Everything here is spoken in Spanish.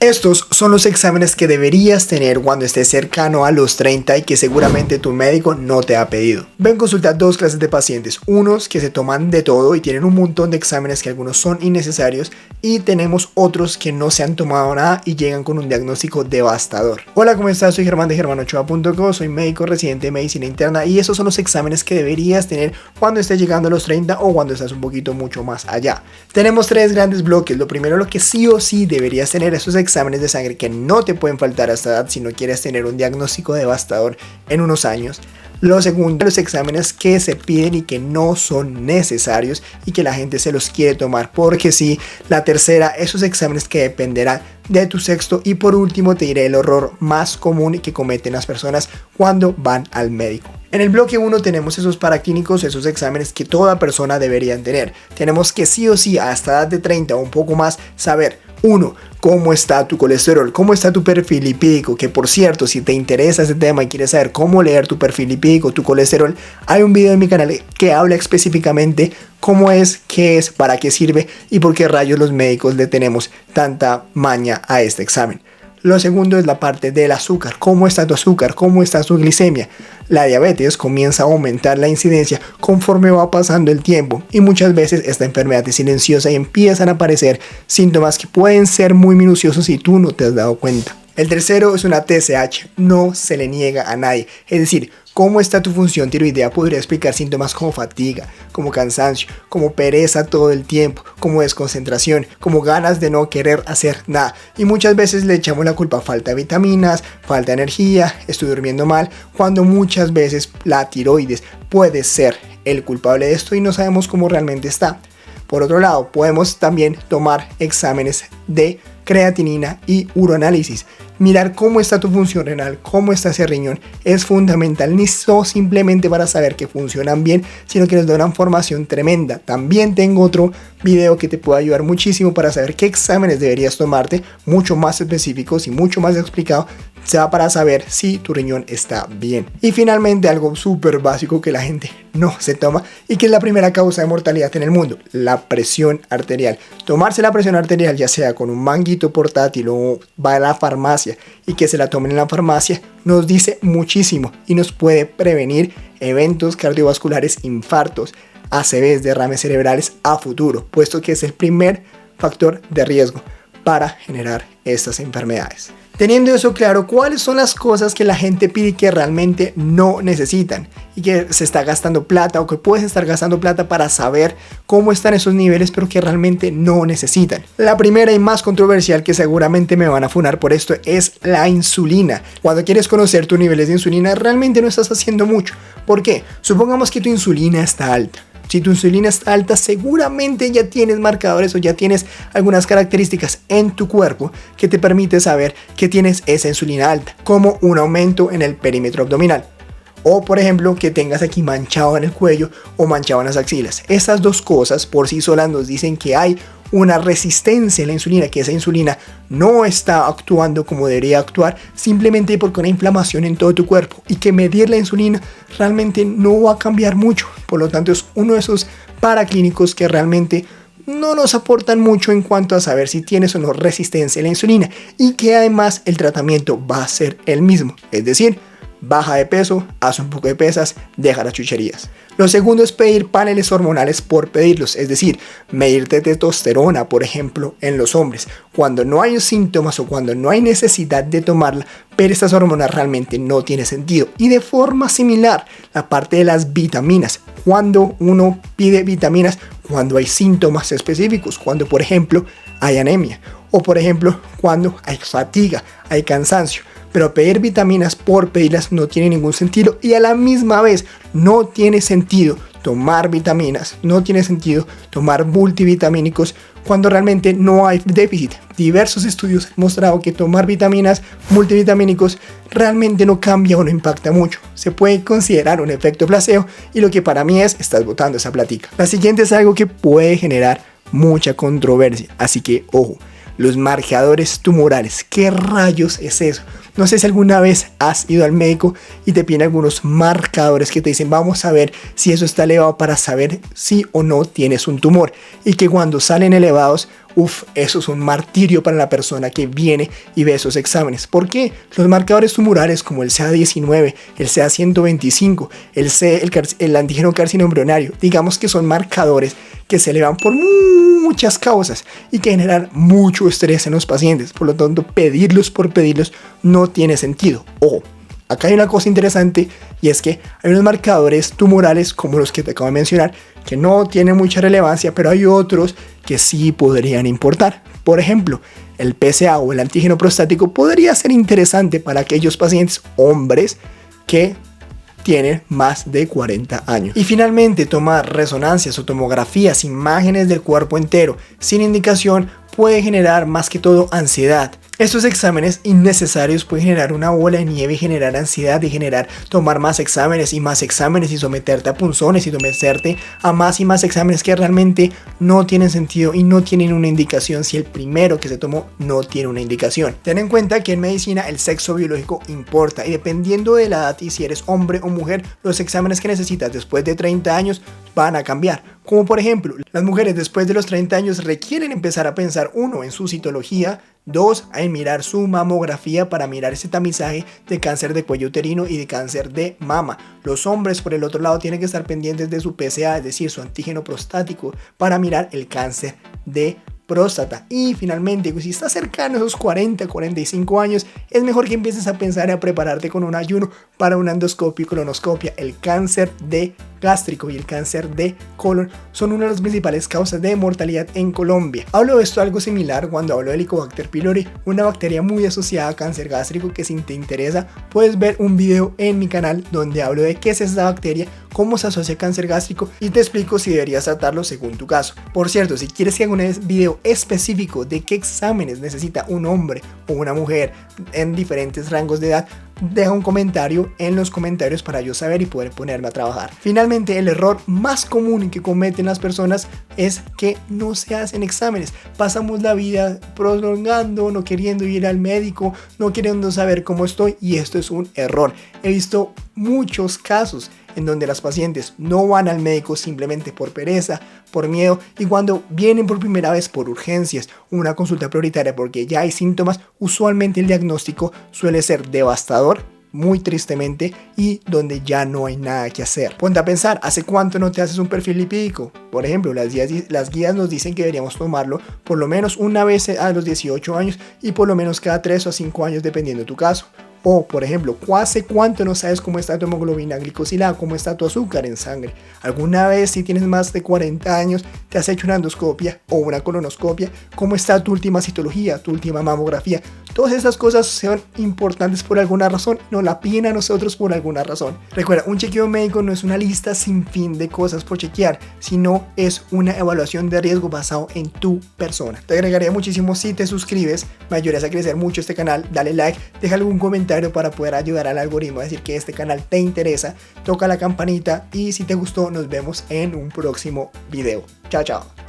Estos son los exámenes que deberías tener cuando estés cercano a los 30 y que seguramente tu médico no te ha pedido. Ven, consulta dos clases de pacientes, unos que se toman de todo y tienen un montón de exámenes que algunos son innecesarios, y tenemos otros que no se han tomado nada y llegan con un diagnóstico devastador. Hola, ¿cómo estás? Soy Germán de germanochoa.co, soy médico residente de medicina interna y esos son los exámenes que deberías tener cuando estés llegando a los 30 o cuando estás un poquito mucho más allá. Tenemos tres grandes bloques. Lo primero, lo que sí o sí deberías tener, esos exámenes de sangre que no te pueden faltar a esta edad si no quieres tener un diagnóstico devastador en unos años. Lo segundo, los exámenes que se piden y que no son necesarios y que la gente se los quiere tomar porque sí. La tercera, esos exámenes que dependerán de tu sexo. Y por último te diré el error más común que cometen las personas cuando van al médico. En el bloque 1 tenemos esos paraclínicos, esos exámenes que toda persona debería tener. Tenemos que sí o sí hasta edad de 30 o un poco más saber: 1. ¿Cómo está tu colesterol? ¿Cómo está tu perfil lipídico? Que por cierto, si te interesa ese tema y quieres saber cómo leer tu perfil lipídico, tu colesterol, hay un video en mi canal que habla específicamente cómo es, qué es, para qué sirve y por qué rayos los médicos le tenemos tanta maña a este examen. Lo segundo es la parte del azúcar. ¿Cómo está tu azúcar? ¿Cómo está tu glicemia? La diabetes comienza a aumentar la incidencia conforme va pasando el tiempo y muchas veces esta enfermedad es silenciosa y empiezan a aparecer síntomas que pueden ser muy minuciosos si tú no te has dado cuenta. El tercero es una TSH, no se le niega a nadie, es decir, cómo está tu función tiroidea podría explicar síntomas como fatiga, como cansancio, como pereza todo el tiempo, como desconcentración, como ganas de no querer hacer nada. Y muchas veces le echamos la culpa a falta de vitaminas, falta de energía, estoy durmiendo mal, cuando muchas veces la tiroides puede ser el culpable de esto y no sabemos cómo realmente está. Por otro lado, podemos también tomar exámenes de creatinina y uroanálisis. Mirar cómo está tu función renal, cómo está ese riñón es fundamental, ni simplemente para saber que funcionan bien, sino que nos da una información tremenda. También tengo otro video que te puede ayudar muchísimo para saber qué exámenes deberías tomarte, mucho más específicos y mucho más explicado, sea para saber si tu riñón está bien. Y finalmente, algo súper básico que la gente no se toma y que es la primera causa de mortalidad en el mundo: la presión arterial. Tomarse la presión arterial, ya sea con un manguito portátil o va a la farmacia y que se la tomen en la farmacia, nos dice muchísimo y nos puede prevenir eventos cardiovasculares, infartos, ACVs, derrames cerebrales a futuro, puesto que es el primer factor de riesgo para generar estas enfermedades. Teniendo eso claro, ¿cuáles son las cosas que la gente pide que realmente no necesitan y que se está gastando plata o que puedes estar gastando plata para saber cómo están esos niveles pero que realmente no necesitan? La primera y más controversial, que seguramente me van a funar por esto, es la insulina. Cuando quieres conocer tus niveles de insulina realmente no estás haciendo mucho. ¿Por qué? Supongamos que tu insulina está alta. Si tu insulina está alta, seguramente ya tienes marcadores o ya tienes algunas características en tu cuerpo que te permite saber que tienes esa insulina alta, como un aumento en el perímetro abdominal. O por ejemplo que tengas aquí manchado en el cuello o manchado en las axilas. Estas dos cosas por sí solas nos dicen que hay una resistencia en la insulina, que esa insulina no está actuando como debería actuar simplemente porque una inflamación en todo tu cuerpo, y que medir la insulina realmente no va a cambiar mucho. Por lo tanto, es uno de esos paraclínicos que realmente no nos aportan mucho en cuanto a saber si tienes o no resistencia a la insulina, y que además el tratamiento va a ser el mismo, es decir, baja de peso, haz un poco de pesas, deja las chucherías. Lo segundo es pedir paneles hormonales por pedirlos, es decir, medirte testosterona, por ejemplo, en los hombres, cuando no hay síntomas o cuando no hay necesidad de tomarla, pero estas hormonas realmente no tiene sentido. Y de forma similar, la parte de las vitaminas, cuando uno pide vitaminas, cuando hay síntomas específicos, cuando por ejemplo hay anemia, o por ejemplo cuando hay fatiga, hay cansancio. Pero pedir vitaminas por pedirlas no tiene ningún sentido, y a la misma vez no tiene sentido tomar vitaminas, no tiene sentido tomar multivitamínicos cuando realmente no hay déficit. Diversos estudios han mostrado que tomar vitaminas, multivitamínicos, realmente no cambia o no impacta mucho. Se puede considerar un efecto placebo, y lo que para mí estás botando esa platica. La siguiente es algo que puede generar mucha controversia, así que ojo. Los marcadores tumorales, ¿qué rayos es eso? No sé si alguna vez has ido al médico y te piden algunos marcadores que te dicen vamos a ver si eso está elevado para saber si o no tienes un tumor, y que cuando salen elevados Eso es un martirio para la persona que viene y ve esos exámenes. ¿Por qué? Los marcadores tumorales como el CA19, el CA125, el antígeno carcinoma embrionario, digamos que son marcadores que se elevan por muchas causas y que generan mucho estrés en los pacientes. Por lo tanto, pedirlos por pedirlos no tiene sentido. Ojo, acá hay una cosa interesante y es que hay unos marcadores tumorales como los que te acabo de mencionar que no tienen mucha relevancia, pero hay otros que sí podrían importar. Por ejemplo, el PSA o el antígeno prostático podría ser interesante para aquellos pacientes hombres que tienen más de 40 años. Y finalmente, tomar resonancias o tomografías, imágenes del cuerpo entero sin indicación puede generar más que todo ansiedad. Estos exámenes innecesarios pueden generar una bola de nieve y generar ansiedad y tomar más exámenes y someterte a punzones y someterte a más y más exámenes que realmente no tienen sentido y no tienen una indicación si el primero que se tomó no tiene una indicación. Ten en cuenta que en medicina el sexo biológico importa y dependiendo de la edad y si eres hombre o mujer, los exámenes que necesitas después de 30 años van a cambiar. Como por ejemplo, las mujeres después de los 30 años requieren empezar a pensar, 1, en su citología, 2, en mirar su mamografía para mirar ese tamizaje de cáncer de cuello uterino y de cáncer de mama. Los hombres, por el otro lado, tienen que estar pendientes de su PSA, es decir, su antígeno prostático, para mirar el cáncer de próstata. Y finalmente, si estás cercano a esos 40-45 años, es mejor que empieces a pensar y a prepararte con un ayuno para una endoscopia y colonoscopia. El cáncer de gástrico y el cáncer de colon son una de las principales causas de mortalidad en Colombia. Hablo de esto algo similar cuando hablo de Helicobacter pylori, una bacteria muy asociada a cáncer gástrico que si te interesa puedes ver un video en mi canal donde hablo de qué es esta bacteria, cómo se asocia a cáncer gástrico y te explico si deberías tratarlo según tu caso. Por cierto, si quieres que haga un video específico de qué exámenes necesita un hombre o una mujer en diferentes rangos de edad, deja un comentario en los comentarios para yo saber y poder ponerme a trabajar. Finalmente, el error más común que cometen las personas es que no se hacen exámenes. Pasamos la vida prolongando, no queriendo ir al médico, no queriendo saber cómo estoy, y esto es un error. He visto muchos casos en donde las pacientes no van al médico simplemente por pereza, por miedo, y cuando vienen por primera vez por urgencias, una consulta prioritaria porque ya hay síntomas, usualmente el diagnóstico suele ser devastador, muy tristemente, y donde ya no hay nada que hacer. Ponte a pensar, ¿hace cuánto no te haces un perfil lipídico? Por ejemplo, las guías nos dicen que deberíamos tomarlo por lo menos una vez a los 18 años y por lo menos cada 3 o 5 años dependiendo de tu caso. O, por ejemplo, ¿hace cuánto no sabes cómo está tu hemoglobina glicosilada, cómo está tu azúcar en sangre? ¿Alguna vez, si tienes más de 40 años, te has hecho una endoscopia o una colonoscopia? ¿Cómo está tu última citología, tu última mamografía? Todas esas cosas son importantes por alguna razón, nos la piden a nosotros por alguna razón. Recuerda, un chequeo médico no es una lista sin fin de cosas por chequear, sino es una evaluación de riesgo basado en tu persona. Te agregaría muchísimo si te suscribes, me ayudas a crecer mucho este canal, dale like, deja algún comentario para poder ayudar al algoritmo a decir que este canal te interesa, toca la campanita y si te gustó nos vemos en un próximo video. Chao, chao.